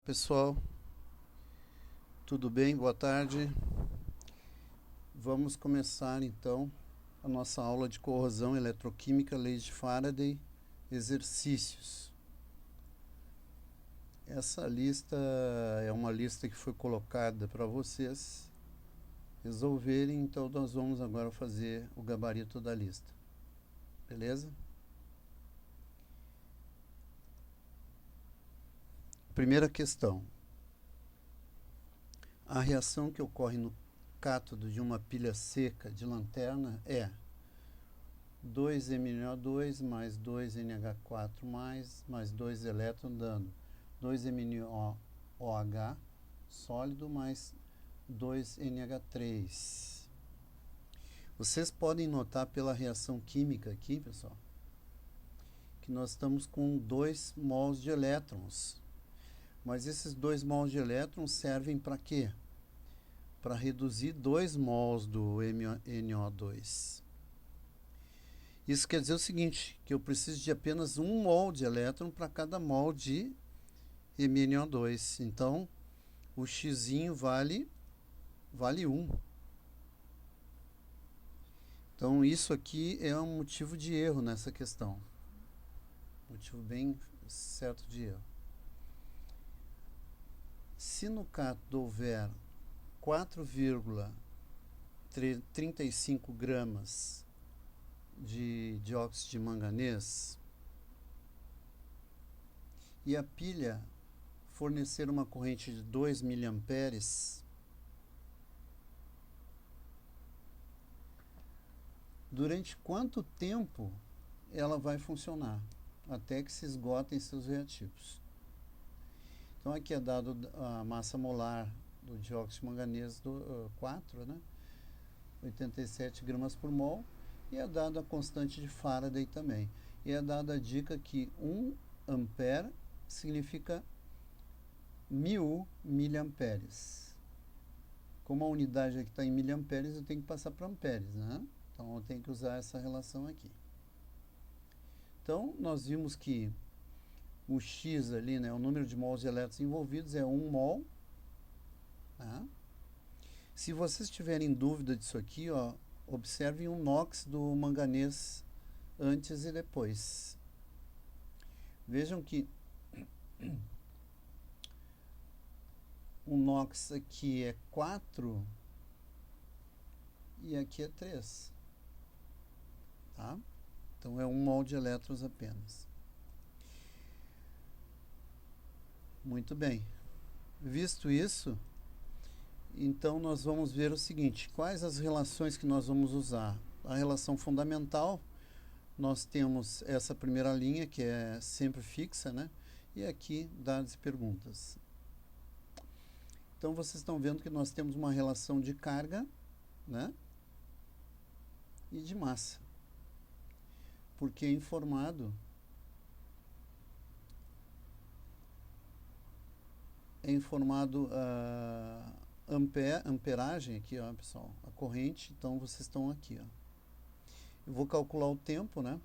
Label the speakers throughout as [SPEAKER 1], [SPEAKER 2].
[SPEAKER 1] Pessoal, tudo bem? Boa tarde. Vamos começar então a nossa aula de corrosão eletroquímica, leis de Faraday, exercícios. Essa lista é uma lista que foi colocada para vocês resolverem, então nós vamos agora fazer o gabarito da lista. Beleza? Primeira questão. A reação que ocorre no cátodo de uma pilha seca de lanterna é 2MnO2 mais 2NH4 mais 2 elétrons dando 2MnOH sólido mais 2NH3. Vocês podem notar pela reação química aqui, pessoal, que nós estamos com 2 mols de elétrons. Mas esses 2 mols de elétrons servem para quê? Para reduzir 2 mols do MnO2. Isso quer dizer o seguinte, que eu preciso de apenas 1 mol de elétron para cada mol de MnO2. Então, o Xzinho vale 1. Então, isso aqui é um motivo de erro nessa questão. Motivo bem certo de erro. Se no cátodo houver 4,35 gramas de dióxido de manganês e a pilha fornecer uma corrente de 2 miliamperes, durante quanto tempo ela vai funcionar? Até que se esgotem seus reativos. Então aqui é dado a massa molar do dióxido de manganês do 4, né? 87 gramas por mol, e é dado a constante de Faraday também. E é dada a dica que 1 ampere significa 1000 miliamperes. Como a unidade aqui está em miliamperes, eu tenho que passar para amperes, né? Então eu tenho que usar essa relação aqui. Então nós vimos que o X ali, né, o número de mols de elétrons envolvidos é 1 mol. Tá? Se vocês tiverem dúvida disso aqui, ó, observem o NOx do manganês antes e depois. Vejam que o NOx aqui é 4 e aqui é 3. Tá? Então é 1 mol de elétrons apenas. Muito bem. Visto isso, então nós vamos ver o seguinte, quais as relações que nós vamos usar? A relação fundamental, nós temos essa primeira linha, que é sempre fixa, né? E aqui, dados e perguntas. Então vocês estão vendo que nós temos uma relação de carga, né? E de massa. Porque é informado amperagem aqui, ó, pessoal, a corrente, então vocês estão aqui, ó. Eu vou calcular o tempo, né?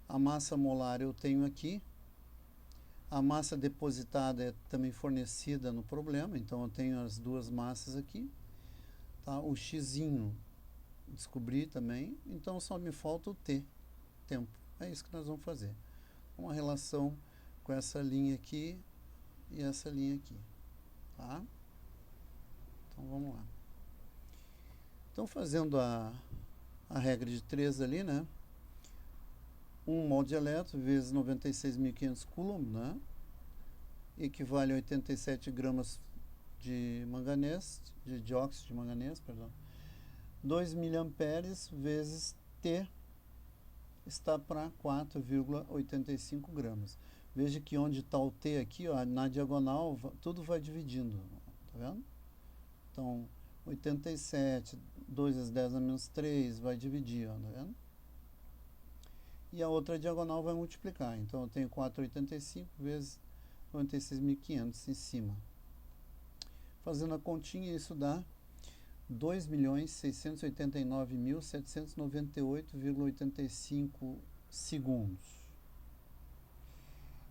[SPEAKER 1] A massa molar eu tenho aqui. A massa depositada é também fornecida no problema, então eu tenho as duas massas aqui. Tá? O Xzinho descobri também, então só me falta o T, tempo. É isso que nós vamos fazer. Uma relação com essa linha aqui e essa linha aqui. Tá? Então vamos lá. Então fazendo a regra de 3 ali, né? 1 mol de elétron vezes 96.500 coulomb, né? Equivale a 87 gramas de manganês, de dióxido de manganês, perdão. 2 miliamperes vezes T está para 4,85 gramas. Veja que onde está o T aqui, ó, na diagonal, tudo vai dividindo, tá vendo? Então, 87, 2 vezes 10 a menos 3, vai dividir, ó, tá vendo? E a outra diagonal vai multiplicar. Então, eu tenho 4,85 vezes 96.500 em cima. Fazendo a continha, isso dá 2.689.798,85 segundos.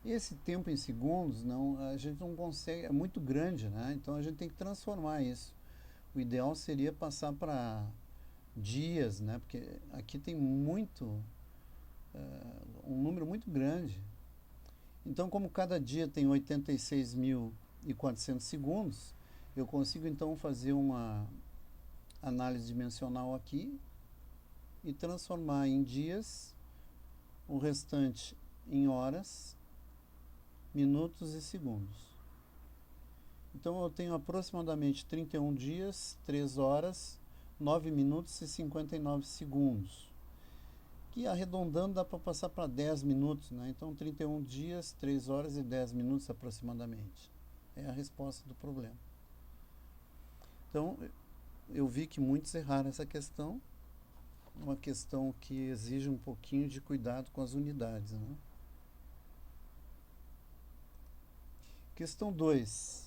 [SPEAKER 1] Esse tempo em segundos, não, a gente não consegue, é muito grande, né? Então a gente tem que transformar isso. O ideal seria passar para dias, né? Porque aqui tem um número muito grande. Então, como cada dia tem 86.400 segundos, eu consigo então fazer uma análise dimensional aqui e transformar em dias, o restante em horas, minutos e segundos. Então eu tenho aproximadamente 31 dias, 3 horas, 9 minutos e 59 segundos. Que arredondando dá para passar para 10 minutos, né? Então 31 dias, 3 horas e 10 minutos aproximadamente. É a resposta do problema. Então eu vi que muitos erraram essa questão. Uma questão que exige um pouquinho de cuidado com as unidades, né? Questão 2.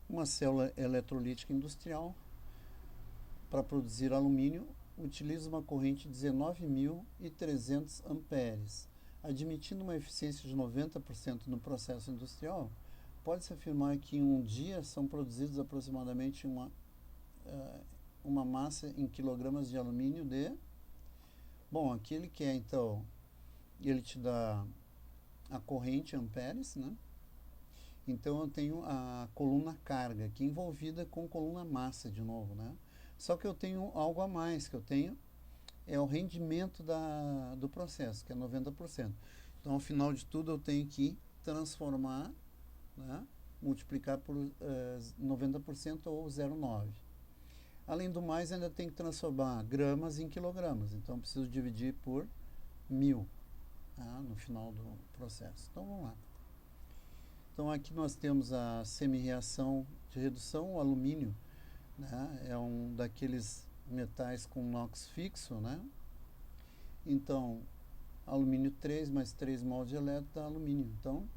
[SPEAKER 1] Uma célula eletrolítica industrial para produzir alumínio utiliza uma corrente de 19.300 amperes. Admitindo uma eficiência de 90% no processo industrial, pode-se afirmar que em um dia são produzidos aproximadamente uma massa em quilogramas de alumínio de... Bom, aqui ele quer, então, ele te dá a corrente amperes, né? Então eu tenho a coluna carga aqui envolvida com coluna massa de novo, né? Só que eu tenho algo a mais, que eu tenho é o rendimento do processo, que é 90%. Então, ao final de tudo, eu tenho que transformar, né? Multiplicar por 90% ou 0,9. Além do mais, ainda tem que transformar gramas em quilogramas. Então, eu preciso dividir por 1.000, tá? No final do processo. Então, vamos lá. Então, aqui nós temos a semi-reação de redução. O alumínio, né, é um daqueles metais com NOx fixo, né? Então, alumínio 3 mais 3 mols de elétron dá alumínio. Então,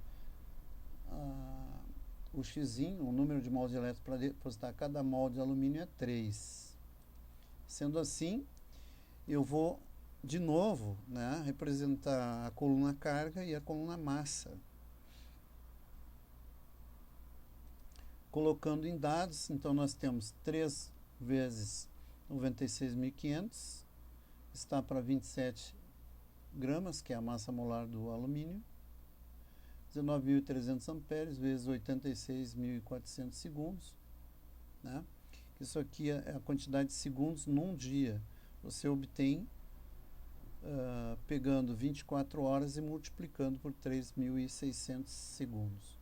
[SPEAKER 1] o X, o número de mols de elétron para depositar cada mol de alumínio é 3. Sendo assim, eu vou, de novo, né, representar a coluna carga e a coluna massa. Colocando em dados, então nós temos 3 vezes 96.500, está para 27 gramas, que é a massa molar do alumínio, 19.300 amperes vezes 86.400 segundos, né? Isso aqui é a quantidade de segundos num dia. Você obtém pegando 24 horas e multiplicando por 3.600 segundos.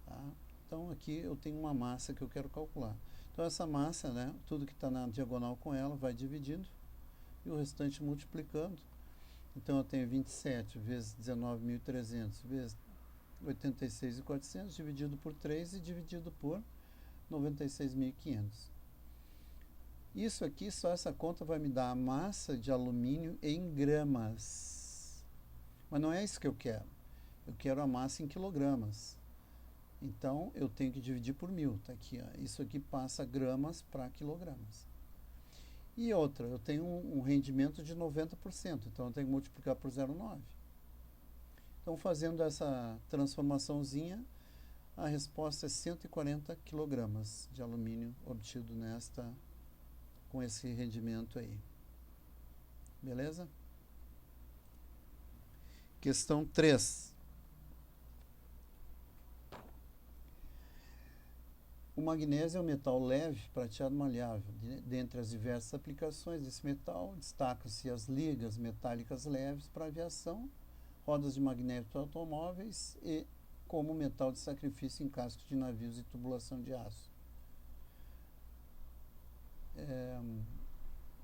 [SPEAKER 1] Tá? Então aqui eu tenho uma massa que eu quero calcular. Então essa massa, né, tudo que está na diagonal com ela vai dividindo e o restante multiplicando. Então eu tenho 27 vezes 19.300 vezes 86.400 dividido por 3 e dividido por 96.500. Isso aqui, só essa conta vai me dar a massa de alumínio em gramas. Mas não é isso que eu quero. Eu quero a massa em quilogramas. Então, eu tenho que dividir por 1.000. Tá aqui, ó. Isso aqui passa gramas para quilogramas. E outra, eu tenho um rendimento de 90%. Então, eu tenho que multiplicar por 0,9. Então, fazendo essa transformaçãozinha, a resposta é 140 quilogramas de alumínio obtido com esse rendimento aí. Beleza? Questão 3. O magnésio é um metal leve, prateado maleável. Dentre as diversas aplicações desse metal, destacam-se as ligas metálicas leves para aviação, rodas de magnésio para automóveis e como metal de sacrifício em cascos de navios e tubulação de aço.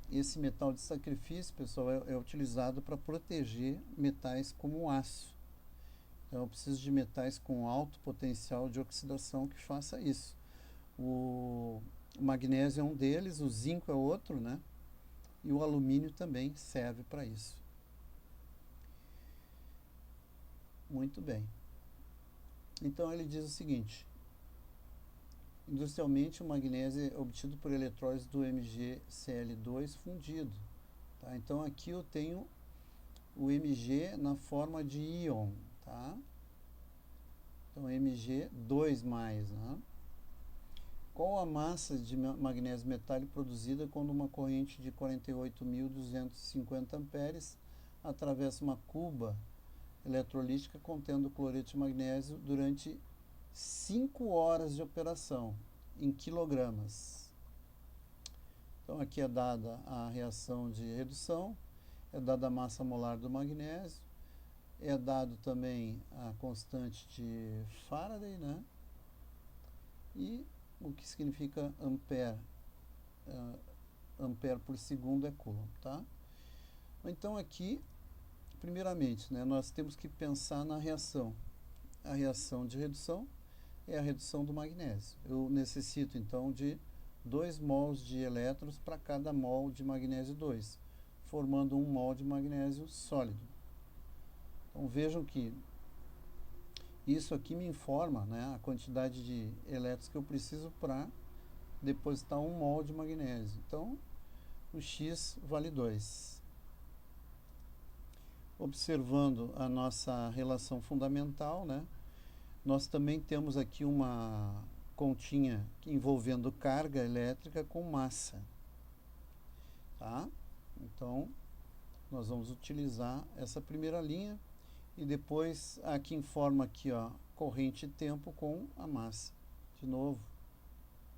[SPEAKER 1] Esse metal de sacrifício, pessoal, é utilizado para proteger metais como o aço. Então, eu preciso de metais com alto potencial de oxidação que faça isso. O magnésio é um deles, o zinco é outro, né? E o alumínio também serve para isso. Muito bem. Então ele diz o seguinte: industrialmente o magnésio é obtido por eletrólise do MgCl2 fundido. Tá? Então aqui eu tenho o Mg na forma de íon, tá? Então, Mg2+, né? Qual a massa de magnésio metálico produzida quando uma corrente de 48.250 amperes atravessa uma cuba eletrolítica contendo cloreto de magnésio durante 5 horas de operação, em quilogramas? Então, aqui é dada a reação de redução, é dada a massa molar do magnésio, é dado também a constante de Faraday, né? E o que significa ampere, ampere por segundo é coulomb, tá? Então aqui, primeiramente, né, nós temos que pensar na reação. A reação de redução é a redução do magnésio. Eu necessito então de 2 mols de elétrons para cada mol de magnésio 2, formando 1 mol de magnésio sólido. Então vejam que isso aqui me informa, né, a quantidade de elétrons que eu preciso para depositar 1 mol de magnésio. Então, o X vale 2. Observando a nossa relação fundamental, né, nós também temos aqui uma continha envolvendo carga elétrica com massa. Tá? Então, nós vamos utilizar essa primeira linha. E depois aqui informa aqui, ó, corrente e tempo com a massa, de novo.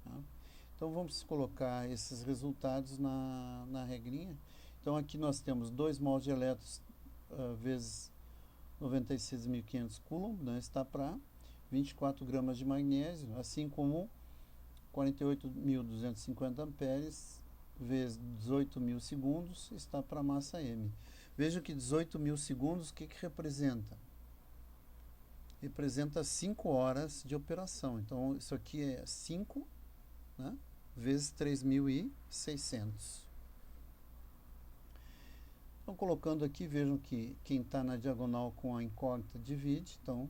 [SPEAKER 1] Tá? Então vamos colocar esses resultados na regrinha. Então aqui nós temos 2 mols de elétrons vezes 96.500 coulomb, né, está para 24 gramas de magnésio, assim como 48.250 amperes vezes 18.000 segundos está para a massa M. Veja que 18.000 segundos, o que representa? Representa 5 horas de operação. Então, isso aqui é 5, né, vezes 3.600. Então, colocando aqui, vejam que quem está na diagonal com a incógnita divide. Então,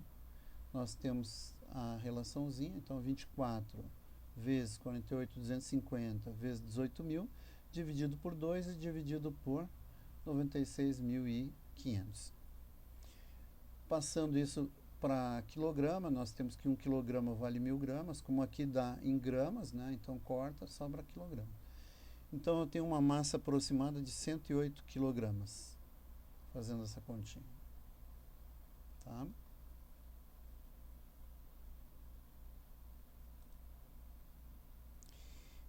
[SPEAKER 1] nós temos a relaçãozinha. Então, 24 vezes 48.250 vezes 18.000, dividido por 2 e dividido por 96.500. Passando isso para quilograma, nós temos que 1 quilograma vale 1.000 gramas, como aqui dá em gramas, né? Então corta, sobra quilograma. Então eu tenho uma massa aproximada de 108 quilogramas, fazendo essa continha. Tá?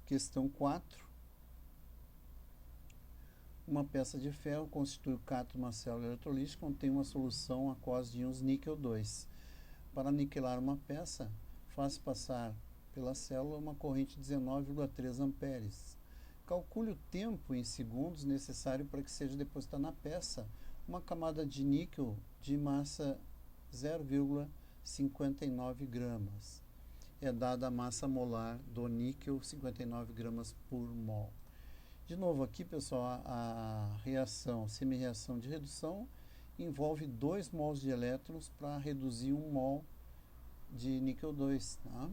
[SPEAKER 1] Questão 4. Uma peça de ferro constitui o cátodo de uma célula eletrolítica, contém uma solução aquosa de íons níquel 2. Para aniquilar uma peça, faz passar pela célula uma corrente de 19,3 amperes. Calcule o tempo em segundos necessário para que seja depositada na peça uma camada de níquel de massa 0,59 gramas. É dada a massa molar do níquel, 59 gramas por mol. De novo aqui, pessoal, a reação, semi-reação de redução, envolve 2 mols de elétrons para reduzir 1 mol de níquel 2. Tá?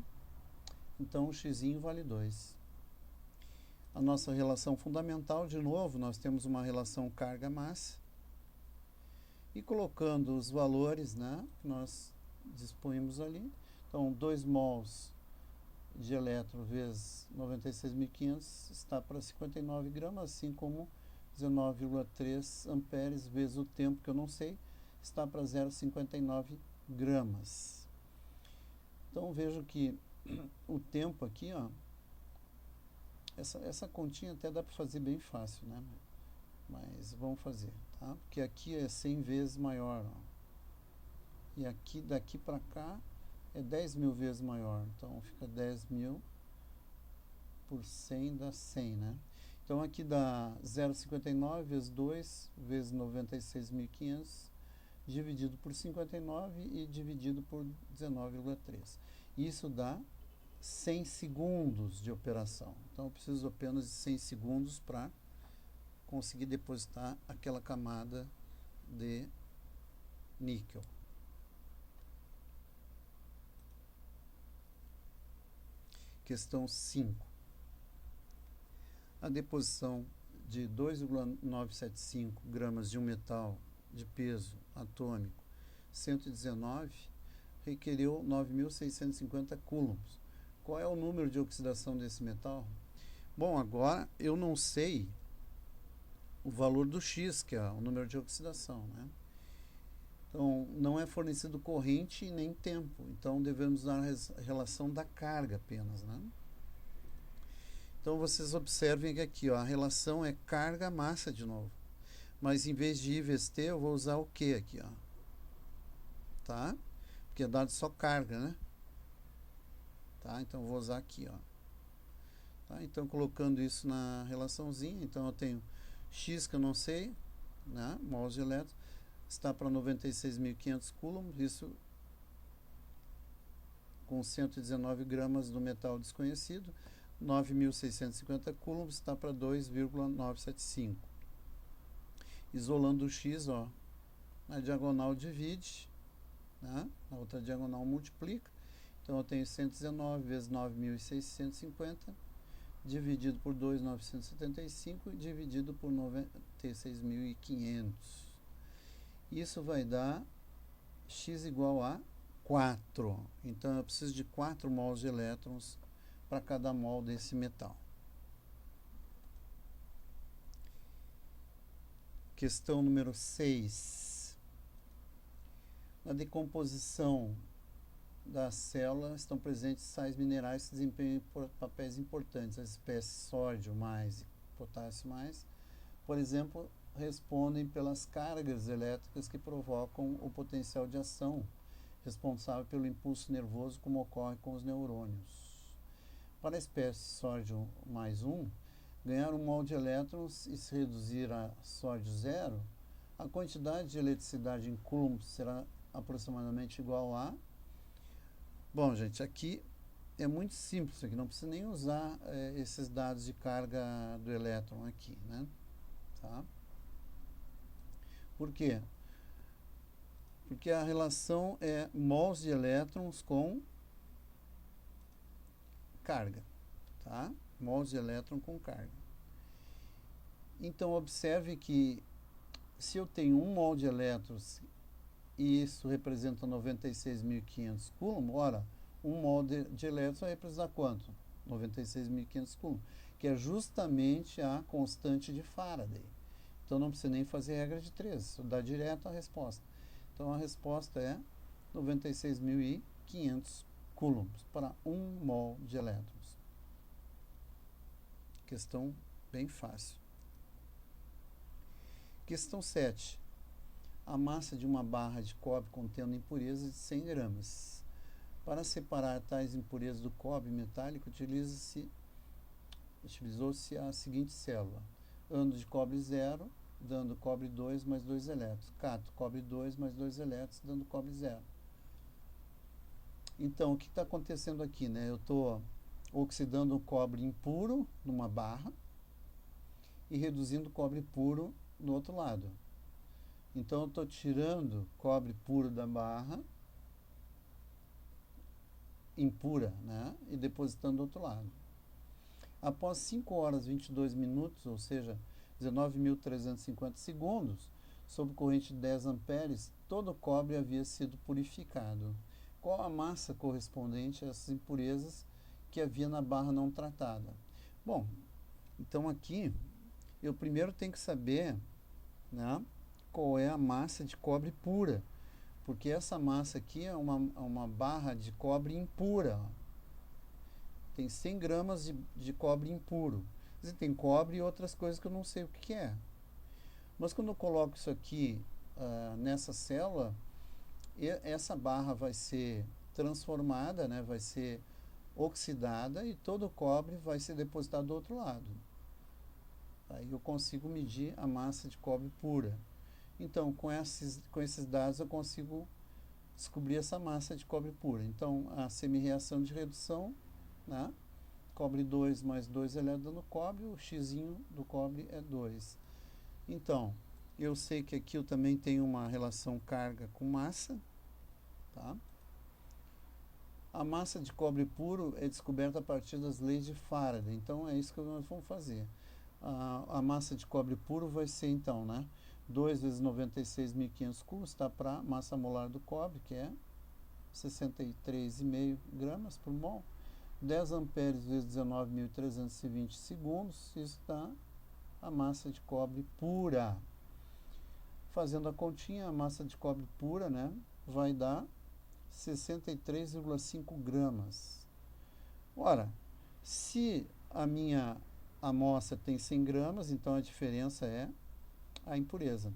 [SPEAKER 1] Então, o X vale 2. A nossa relação fundamental, de novo, nós temos uma relação carga-massa. E colocando os valores, né, que nós dispomos ali, então 2 mols de elétron vezes 96.500 está para 59 gramas, assim como 19,3 amperes vezes o tempo, que eu não sei, está para 0,59 gramas. Então vejo que o tempo aqui, ó, essa continha até dá para fazer bem fácil, né? Mas vamos fazer, tá? Porque aqui é 100 vezes maior, ó. E aqui, daqui para cá, é 10.000 vezes maior. Então, fica 10.000 por 100 dá 100, né? Então, aqui dá 0,59 vezes 2 vezes 96.500, dividido por 59 e dividido por 19,3. Isso dá 100 segundos de operação. Então, eu preciso apenas de 100 segundos para conseguir depositar aquela camada de níquel. Questão 5. A deposição de 2,975 gramas de um metal de peso atômico 119, requereu 9.650 coulombs. Qual é o número de oxidação desse metal? Bom, agora eu não sei o valor do X, que é o número de oxidação, né? Então, não é fornecido corrente nem tempo. Então, devemos dar a relação da carga apenas, né? Então, vocês observem que aqui, ó, a relação é carga-massa de novo. Mas, em vez de I vezes T, eu vou usar o Q aqui, ó. Tá? Porque é dado só carga, né? Tá? Então, eu vou usar aqui, ó. Tá? Então, colocando isso na relaçãozinha, então eu tenho X que eu não sei, né? Mols de elétrons, está para 96.500 coulombs, isso com 119 gramas do metal desconhecido, 9.650 coulombs está para 2,975. Isolando o X, ó, na diagonal divide, né? Na outra diagonal multiplica, então eu tenho 119 vezes 9.650, dividido por 2.975 e dividido por 96.500. Isso vai dar X igual a 4. Então, eu preciso de 4 mols de elétrons para cada mol desse metal. Questão número 6. Na decomposição da célula estão presentes sais minerais que desempenham papéis importantes. As espécies sódio mais e potássio mais, por exemplo, respondem pelas cargas elétricas que provocam o potencial de ação responsável pelo impulso nervoso, como ocorre com os neurônios. Para a espécie sódio mais 1, ganhar um mol de elétrons e se reduzir a sódio zero, a quantidade de eletricidade em coulombs será aproximadamente igual a... Bom, gente, aqui é muito simples, aqui não precisa nem usar esses dados de carga do elétron aqui, né? Tá? Por quê? Porque a relação é mols de elétrons com carga, tá? Mols de elétron com carga. Então, observe que se eu tenho 1 mol de elétrons e isso representa 96.500 coulombs, ora, 1 mol de elétrons vai representar quanto? 96.500 coulombs, que é justamente a constante de Faraday. Então, não precisa nem fazer regra de 3, isso dá direto a resposta. Então, a resposta é 96.500 coulombs para 1 mol de elétrons. Questão bem fácil. Questão 7. A massa de uma barra de cobre contendo impurezas de 100 gramas. Para separar tais impurezas do cobre metálico, utilizou-se a seguinte célula. Ánodo de cobre 0, dando cobre 2 mais 2 elétrons. Cátodo, cobre 2 mais 2 elétrons, dando cobre 0. Então, o que está acontecendo aqui, né? Eu estou oxidando o cobre impuro numa barra e reduzindo o cobre puro no outro lado. Então, eu estou tirando cobre puro da barra, impura, né? E depositando do outro lado. Após 5 horas e 22 minutos, ou seja, 19.350 segundos, sob corrente de 10 amperes, todo o cobre havia sido purificado. Qual a massa correspondente a essas impurezas que havia na barra não tratada? Bom, então aqui eu primeiro tenho que saber, né, qual é a massa de cobre pura, porque essa massa aqui é uma barra de cobre impura. Tem 100 gramas de cobre impuro. Tem cobre e outras coisas que eu não sei o que é. Mas quando eu coloco isso aqui nessa célula, essa barra vai ser transformada, né, vai ser oxidada e todo o cobre vai ser depositado do outro lado. Aí eu consigo medir a massa de cobre pura. Então, com esses dados eu consigo descobrir essa massa de cobre pura. Então, a semi-reação de redução, né? Cobre 2 mais 2 elétrons dando cobre, o X do cobre é 2. Então, eu sei que aqui eu também tenho uma relação carga com massa, tá? A massa de cobre puro é descoberta a partir das leis de Faraday. Então, é isso que nós vamos fazer. A massa de cobre puro vai ser, então, né, 2 vezes 96.500 custa para a massa molar do cobre, que é 63,5 gramas por mol. 10 amperes vezes 19.320 segundos, isso dá a massa de cobre pura. Fazendo a continha, a massa de cobre pura, né, vai dar 63,5 gramas. Ora, se a minha amostra tem 100 gramas, então a diferença é a impureza.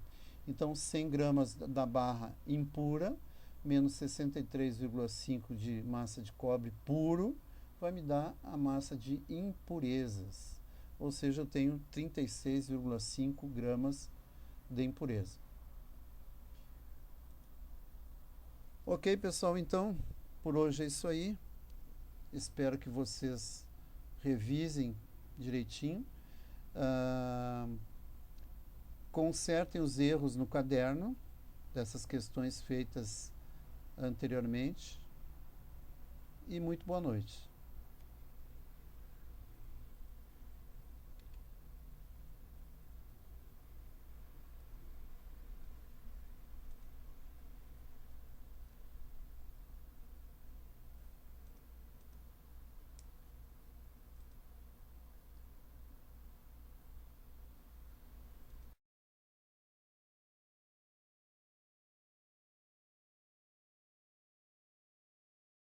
[SPEAKER 1] Então, 100 gramas da barra impura, menos 63,5 de massa de cobre puro, vai me dar a massa de impurezas. Ou seja, eu tenho 36,5 gramas de impureza. Ok, pessoal, então, por hoje é isso aí. Espero que vocês revisem direitinho. Consertem os erros no caderno dessas questões feitas anteriormente. E muito boa noite.